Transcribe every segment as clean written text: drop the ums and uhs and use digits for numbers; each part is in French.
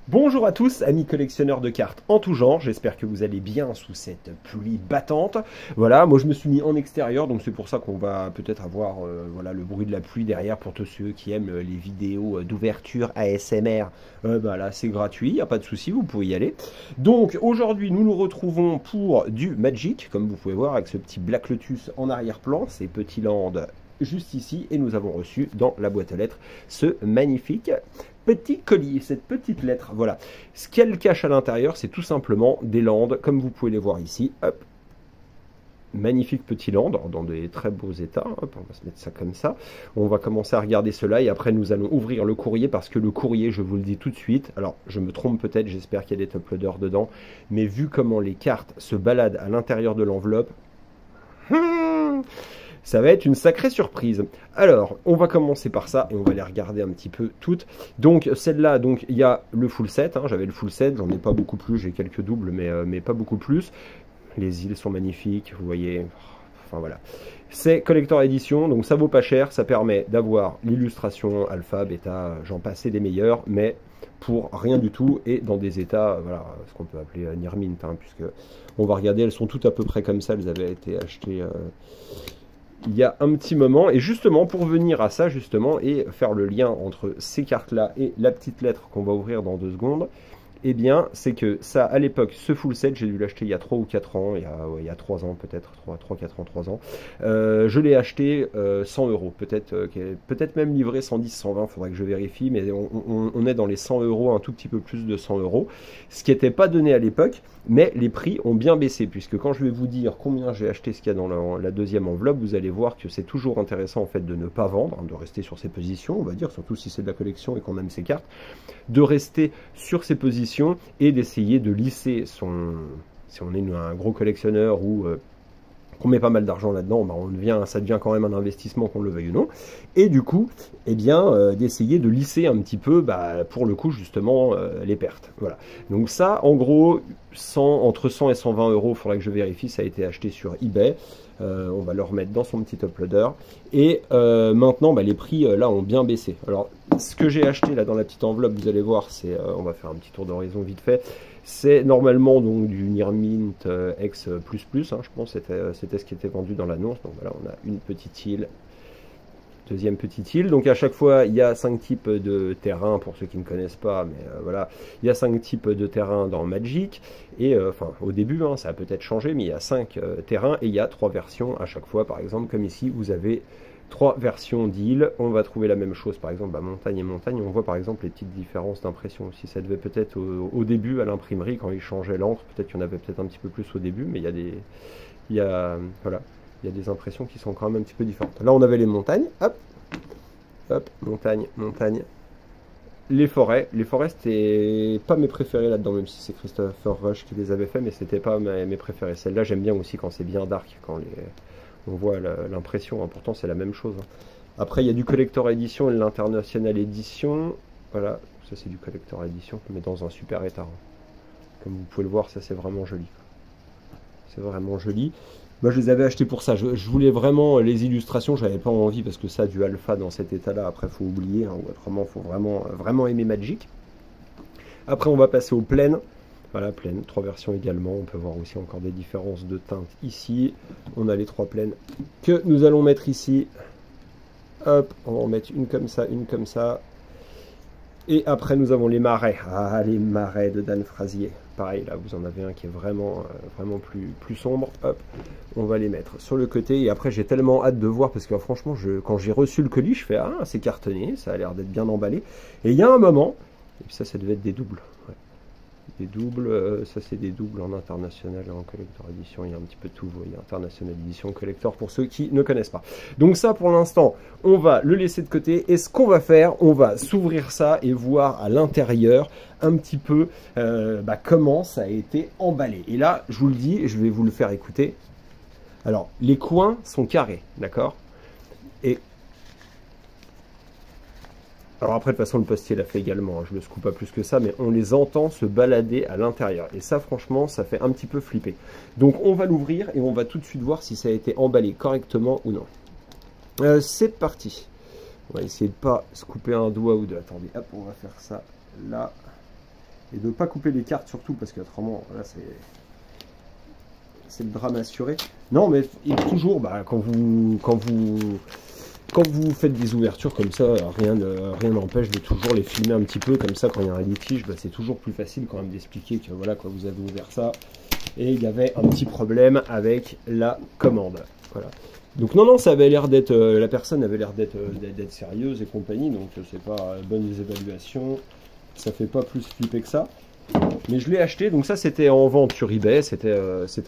Bonjour à tous, amis collectionneurs de cartes en tout genre, j'espère que vous allez bien sous cette pluie battante. Voilà, moi je me suis mis en extérieur, donc c'est pour ça qu'on va peut-être avoir voilà, le bruit de la pluie derrière pour tous ceux qui aiment les vidéos d'ouverture ASMR. Bah là c'est gratuit, il n'y a pas de souci, vous pouvez y aller. Donc aujourd'hui nous nous retrouvons pour du Magic, comme vous pouvez voir avec ce petit Black Lotus en arrière-plan, ces petits lands juste ici, et nous avons reçu dans la boîte aux lettres ce magnifique petit colis, cette petite lettre, voilà. Ce qu'elle cache à l'intérieur, c'est tout simplement des landes, comme vous pouvez les voir ici. Hop. Magnifique petit land, dans des très beaux états. Hop, on va se mettre ça comme ça. On va commencer à regarder cela et après nous allons ouvrir le courrier parce que le courrier, je vous le dis tout de suite, alors je me trompe peut-être, j'espère qu'il y a des top loaders dedans, mais vu comment les cartes se baladent à l'intérieur de l'enveloppe, ça va être une sacrée surprise. Alors, on va commencer par ça et on va les regarder un petit peu toutes. Donc, celle-là, donc il y a le full set. Hein, j'avais le full set, j'en ai pas beaucoup plus, j'ai quelques doubles, mais pas beaucoup plus. Les îles sont magnifiques, vous voyez. Enfin voilà. C'est collector edition, donc ça vaut pas cher. Ça permet d'avoir l'illustration alpha, bêta, j'en passe des meilleurs, mais pour rien du tout et dans des états, voilà, ce qu'on peut appeler near mint, hein, puisque on va regarder, elles sont toutes à peu près comme ça. Elles avaient été achetées il y a un petit moment, et justement pour venir à ça justement et faire le lien entre ces cartes là et la petite lettre qu'on va ouvrir dans 2 secondes, eh bien c'est que ça à l'époque, ce full set j'ai dû l'acheter il y a 3 ou 4 ans, il y a 3 ans peut-être, 3-4 ans, 3 ans, je l'ai acheté 100 euros, peut-être même livré 110, 120, faudrait que je vérifie, mais on est dans les 100 euros, un tout petit peu plus de 100 euros, ce qui n'était pas donné à l'époque. Mais les prix ont bien baissé, puisque quand je vais vous dire combien j'ai acheté ce qu'il y a dans la deuxième enveloppe, vous allez voir que c'est toujours intéressant en fait de ne pas vendre, hein, de rester sur ses positions, on va dire, surtout si c'est de la collection et qu'on aime ses cartes, de rester sur ses positions et d'essayer de lisser son... Si on est un gros collectionneur ou qu'on met pas mal d'argent là-dedans, bah ça devient quand même un investissement, qu'on le veuille ou non. Et du coup, eh bien, d'essayer de lisser un petit peu, bah, pour le coup, justement, les pertes. Voilà. Donc ça, en gros, entre 100 et 120 euros, il faudra que je vérifie, ça a été acheté sur eBay. On va le remettre dans son petit uploader. Et maintenant, bah, les prix, là, ont bien baissé. Alors, ce que j'ai acheté, là, dans la petite enveloppe, vous allez voir, c'est... on va faire un petit tour d'horizon vite fait. C'est normalement donc du Near Mint X++, hein, je pense, c'était ce qui était vendu dans l'annonce. Donc voilà, on a une petite île, deuxième petite île. Donc à chaque fois, il y a 5 types de terrains, pour ceux qui ne connaissent pas, mais voilà, il y a 5 types de terrains dans Magic. Et enfin, au début, hein, ça a peut-être changé, mais il y a 5 terrains et il y a 3 versions à chaque fois. Par exemple, comme ici, vous avez 3 versions d'îles. On va trouver la même chose, par exemple, montagne et montagne. On voit par exemple les petites différences d'impression aussi. Ça devait peut-être au début à l'imprimerie, quand ils changeaient l'encre, peut-être qu'il y en avait peut-être un petit peu plus au début, mais voilà, il y a des impressions qui sont quand même un petit peu différentes. Là, on avait les montagnes, hop, hop, montagne, montagne. Les forêts c'était pas mes préférés là-dedans, même si c'est Christopher Rush qui les avait fait, mais c'était pas mes préférés. Celle-là, j'aime bien aussi quand c'est bien dark, quand on voit l'impression, hein. Pourtant c'est la même chose, hein. Après il y a du collector edition et de l'international edition. Voilà, ça c'est du collector edition, mais dans un super état, hein. Comme vous pouvez le voir, ça c'est vraiment joli. C'est vraiment joli. Moi je les avais achetés pour ça. Je voulais vraiment les illustrations, j'avais pas envie parce que ça, du alpha dans cet état-là, après faut oublier, hein, ou autrement faut vraiment aimer Magic. Après on va passer aux plaines. Voilà, plaine, 3 versions également. On peut voir aussi encore des différences de teintes ici. On a les 3 plaines que nous allons mettre ici. Hop, on va en mettre une comme ça, une comme ça. Et après, nous avons les marais. Ah, les marais de Dan Frazier. Pareil, là, vous en avez un qui est vraiment plus sombre. Hop, on va les mettre sur le côté. Et après, j'ai tellement hâte de voir parce que franchement, quand j'ai reçu le colis, je fais ah, c'est cartonné, ça a l'air d'être bien emballé. Et il y a un moment, et puis ça devait être des doubles. Ouais. Des doubles, ça c'est des doubles en international et en collector edition, il y a un petit peu de tout, il y a international edition, collector pour ceux qui ne connaissent pas. Donc ça pour l'instant, on va le laisser de côté et ce qu'on va faire, on va s'ouvrir ça et voir à l'intérieur un petit peu comment ça a été emballé. Et là, je vous le dis, je vais vous le faire écouter. Alors, les coins sont carrés, d'accord? Et alors après, de toute façon, le postier l'a fait également, hein, je ne le secoue pas plus que ça, mais on les entend se balader à l'intérieur. Et ça, franchement, ça fait un petit peu flipper. Donc on va l'ouvrir et on va tout de suite voir si ça a été emballé correctement ou non. C'est parti. On va essayer de ne pas se couper un doigt ou deux. Attendez, hop, on va faire ça là. Et de ne pas couper les cartes surtout, parce qu'autrement, là, c'est le drame assuré. Non, mais toujours, bah, quand vous faites des ouvertures comme ça, rien n'empêche de toujours les filmer un petit peu, comme ça, quand il y a un litige, bah, c'est toujours plus facile quand même d'expliquer que voilà, quoi, vous avez ouvert ça, et il y avait un petit problème avec la commande. Voilà. Donc non, ça avait l'air d'être, la personne avait l'air d'être sérieuse et compagnie, donc c'est pas bonnes évaluations, ça fait pas plus flipper que ça. Mais je l'ai acheté, donc ça c'était en vente sur eBay, c'était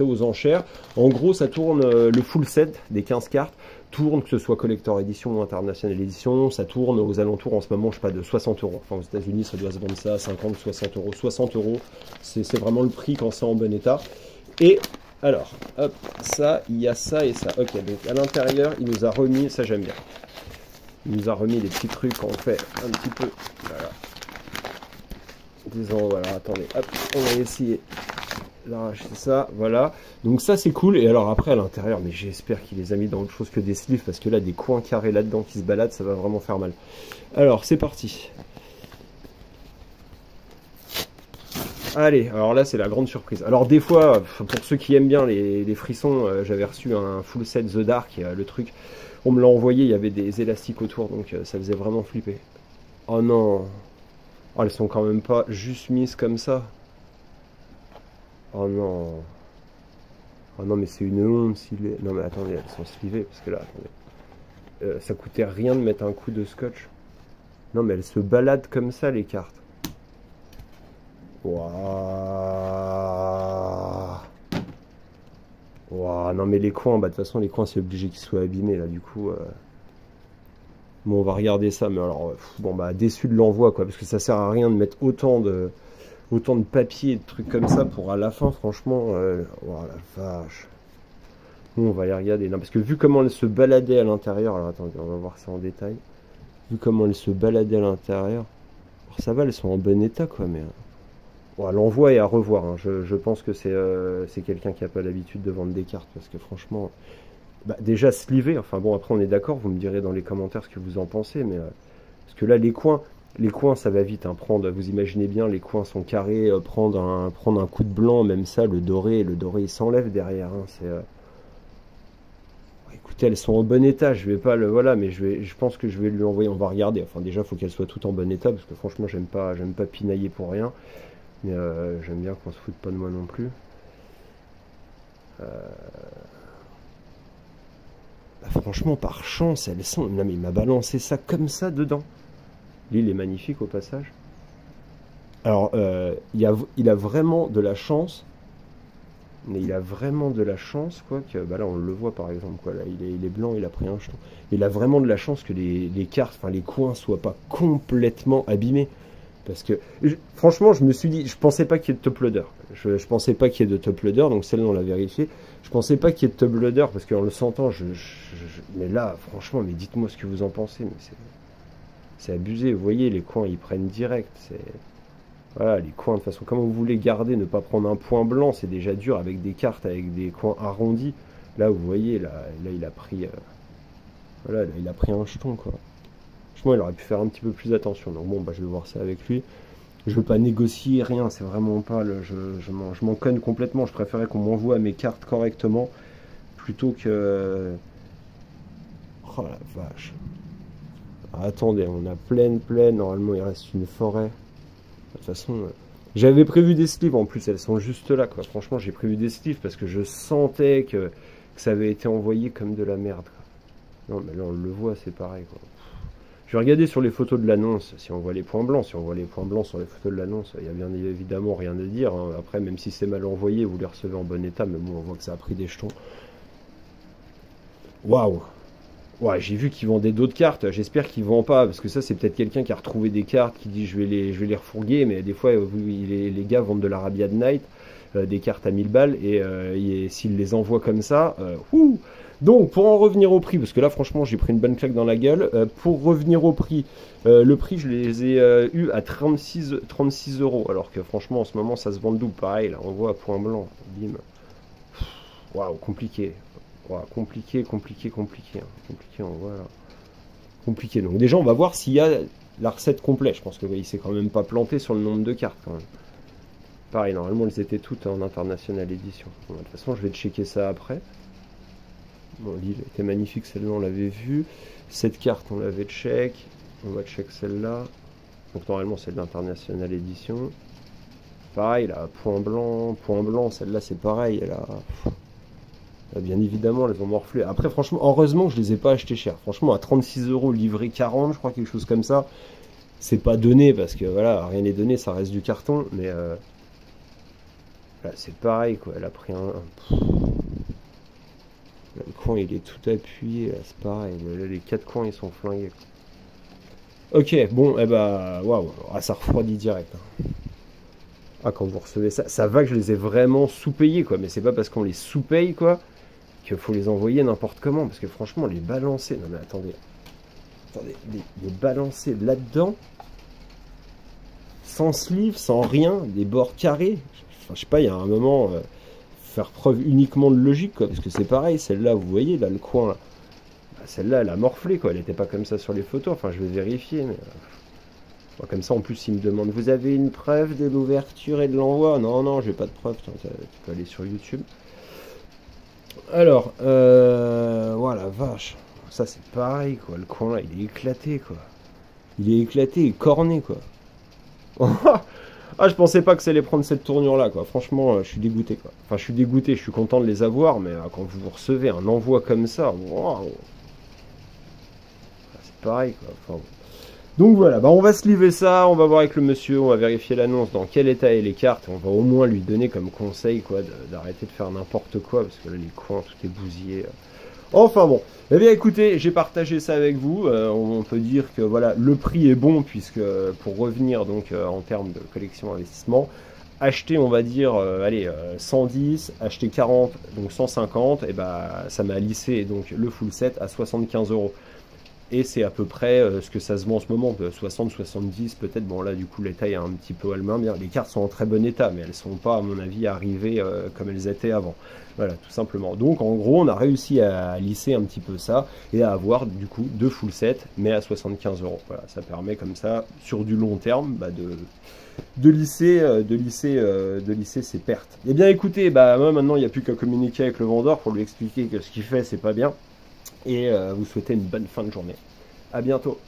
aux enchères. En gros ça tourne, le full set des 15 cartes tourne, que ce soit collector edition ou international edition, ça tourne aux alentours en ce moment, je sais pas, de 60 euros. Enfin aux États-Unis ça doit se vendre ça à 50, 60 euros. 60 euros, c'est vraiment le prix quand c'est en bon état. Et alors, hop, ça, il y a ça et ça. Ok, donc à l'intérieur, il nous a remis, ça j'aime bien. Il nous a remis des petits trucs qu'on fait un petit peu. Voilà. Disons, voilà, attendez, hop, on va essayer d'arracher ça, voilà. Donc ça c'est cool, et alors après à l'intérieur, mais j'espère qu'il les a mis dans autre chose que des sleeves, parce que là, des coins carrés là-dedans qui se baladent, ça va vraiment faire mal. Alors, c'est parti. Allez, alors là c'est la grande surprise. Alors des fois, pour ceux qui aiment bien les frissons, j'avais reçu un full set The Dark, le truc, on me l'a envoyé, il y avait des élastiques autour, donc ça faisait vraiment flipper. Oh non. Oh, elles sont quand même pas juste mises comme ça. Oh non. Oh non, mais c'est une honte s'il est... Non mais attendez, elles sont slivées, parce que là, attendez. Ça coûtait rien de mettre un coup de scotch. Non mais elles se baladent comme ça, les cartes. Waouh. Waouh, non mais les coins, bah de toute façon les coins c'est obligé qu'ils soient abîmés là, du coup... Bon, on va regarder ça, mais alors, bon, bah, déçu de l'envoi, quoi, parce que ça sert à rien de mettre autant de papier et de trucs comme ça pour à la fin, franchement, oh la vache. Nous, on va les regarder. Non, parce que vu comment elle se baladait à l'intérieur, alors attendez, on va voir ça en détail. Vu comment elle se baladait à l'intérieur, alors ça va, elles sont en bon état, quoi, mais... Bon, l'envoi est à revoir, hein. Je pense que c'est quelqu'un qui n'a pas l'habitude de vendre des cartes, parce que franchement... Bah, déjà slivé, enfin bon, après on est d'accord, vous me direz dans les commentaires ce que vous en pensez, mais parce que là les coins ça va vite, hein, vous imaginez bien, les coins sont carrés, prendre un coup de blanc, même ça, le doré il s'enlève derrière, hein, écoutez, elles sont en bon état, je vais pas le, voilà, mais je pense que je vais lui envoyer, on va regarder, enfin déjà il faut qu'elles soient toutes en bon état, parce que franchement j'aime pas pinailler pour rien, mais j'aime bien qu'on se foute pas de moi non plus. Bah, franchement, par chance, elles sont... Non mais il m'a balancé ça comme ça dedans. L'île est magnifique au passage. Alors, il a vraiment de la chance. Mais il a vraiment de la chance, quoi. Que, bah là, on le voit par exemple, quoi. Là, il est blanc, il a pris un jeton. Il a vraiment de la chance que les cartes, enfin les coins, soient pas complètement abîmés. Parce que, franchement, je me suis dit, je pensais pas qu'il y ait de top loader. Je pensais pas qu'il y ait de top loader, donc celle-là, on l'a vérifié. Je pensais pas qu'il y ait de top loader, parce qu'en le sentant, mais là, franchement, mais dites-moi ce que vous en pensez. Mais c'est abusé. Vous voyez, les coins, ils prennent direct. Voilà, les coins, de toute façon, comment vous voulez garder, ne pas prendre un point blanc, c'est déjà dur avec des cartes, avec des coins arrondis. Là, vous voyez, là il a pris... voilà, là, il a pris un jeton, quoi. Franchement, il aurait pu faire un petit peu plus attention. Donc bon, bah, je vais voir ça avec lui. Je veux pas négocier, rien. C'est vraiment pas... je m'en conne complètement. Je préférais qu'on m'envoie mes cartes correctement plutôt que... Oh la vache. Ah, attendez, on a pleine. Normalement, il reste une forêt. De toute façon... j'avais prévu des sleeves en plus. Elles sont juste là, quoi. Franchement, j'ai prévu des sleeves parce que je sentais que ça avait été envoyé comme de la merde, quoi. Non, mais là, on le voit, c'est pareil, quoi. Je vais regarder sur les photos de l'annonce, si on voit les points blancs. Si on voit les points blancs sur les photos de l'annonce, il n'y a bien évidemment rien à dire, hein. Après, même si c'est mal envoyé, vous les recevez en bon état, mais bon, on voit que ça a pris des jetons. Waouh! Ouais, j'ai vu qu'ils vendaient d'autres cartes, j'espère qu'ils ne vendent pas, parce que ça, c'est peut-être quelqu'un qui a retrouvé des cartes, qui dit je vais les refourguer, mais des fois, les gars vendent de l'Arabian Night, des cartes à 1000 balles, et s'ils les envoient comme ça, ouh! Donc, pour en revenir au prix, parce que là, franchement, j'ai pris une bonne claque dans la gueule. Pour revenir au prix, le prix, je les ai eu à 36 euros. Alors que, franchement, en ce moment, ça se vend double. Pareil, là, on voit à point blanc. Bim. Waouh, compliqué. Waouh, compliqué, hein. Compliqué, on voit là. Compliqué. Donc, déjà, on va voir s'il y a la recette complète. Je pense qu'il s'est quand même pas planté sur le nombre de cartes, quand même. Pareil, normalement, elles étaient toutes en international édition. Bon, de toute façon, je vais checker ça après. Bon, l'île était magnifique, celle-là, on l'avait vue. Cette carte, on l'avait check. On va check celle-là. Donc, normalement, c'est de l'international édition. Pareil, là, point blanc, celle-là, c'est pareil. Bien évidemment, elles ont morflé. Après, franchement, heureusement que je les ai pas achetées cher. Franchement, à 36 € livré 40, je crois, quelque chose comme ça. C'est pas donné parce que voilà, rien n'est donné, ça reste du carton. Mais là, c'est pareil, quoi. Elle a pris Là, le coin, il est tout appuyé. Là, c'est pareil. Là, les 4 coins, ils sont flingués, quoi. Ok, bon, eh bah, waouh, ça refroidit direct. Hein. Ah, quand vous recevez ça, ça va que je les ai vraiment sous-payés, quoi. Mais c'est pas parce qu'on les sous-paye, quoi, qu'il faut les envoyer n'importe comment. Parce que franchement, les balancer. Non, mais attendez. Attendez, les balancer là-dedans, sans sleeve, sans rien, des bords carrés. Enfin, je sais pas, il y a un moment, faire preuve uniquement de logique, quoi. Parce que c'est pareil, celle-là, vous voyez, là, le coin, là. Bah, celle-là, elle a morflé, quoi. Elle n'était pas comme ça sur les photos. Enfin, je vais vérifier, mais. Comme ça, en plus, il me demande, vous avez une preuve de l'ouverture et de l'envoi? Non, non, j'ai pas de preuve. Tu peux aller sur YouTube. Alors, voilà, vache. Ça, c'est pareil, quoi. Le coin là, il est éclaté, quoi. Il est éclaté et corné, quoi. Ah, je pensais pas que ça allait prendre cette tournure-là, quoi. Franchement, je suis dégoûté, quoi. Enfin, je suis dégoûté, je suis content de les avoir, mais quand vous recevez un envoi comme ça, waouh. C'est pareil, quoi. Enfin, donc voilà, bah on va se livrer ça, on va voir avec le monsieur, on va vérifier l'annonce, dans quel état est les cartes, on va au moins lui donner comme conseil, quoi, d'arrêter de faire n'importe quoi, parce que là, les coins, tout est bousillé. Enfin bon, eh bien écoutez, j'ai partagé ça avec vous, on peut dire que voilà, le prix est bon, puisque pour revenir donc en termes de collection investissement, acheter on va dire, allez, 110, acheter 40, donc 150, et bah ça m'a lissé donc le full set à 75 €. Et c'est à peu près ce que ça se vend en ce moment, 60-70 peut-être. Bon là du coup l'état est un petit peu allemand. Bien, les cartes sont en très bon état, mais elles ne sont pas à mon avis arrivées comme elles étaient avant. Voilà, tout simplement. Donc en gros on a réussi à lisser un petit peu ça et à avoir du coup 2 full sets, mais à 75 €. Voilà, ça permet comme ça, sur du long terme, bah, de lisser ses pertes. Et bien écoutez, bah moi maintenant il n'y a plus qu'à communiquer avec le vendeur pour lui expliquer que ce qu'il fait c'est pas bien. Et vous souhaitez une bonne fin de journée. À bientôt.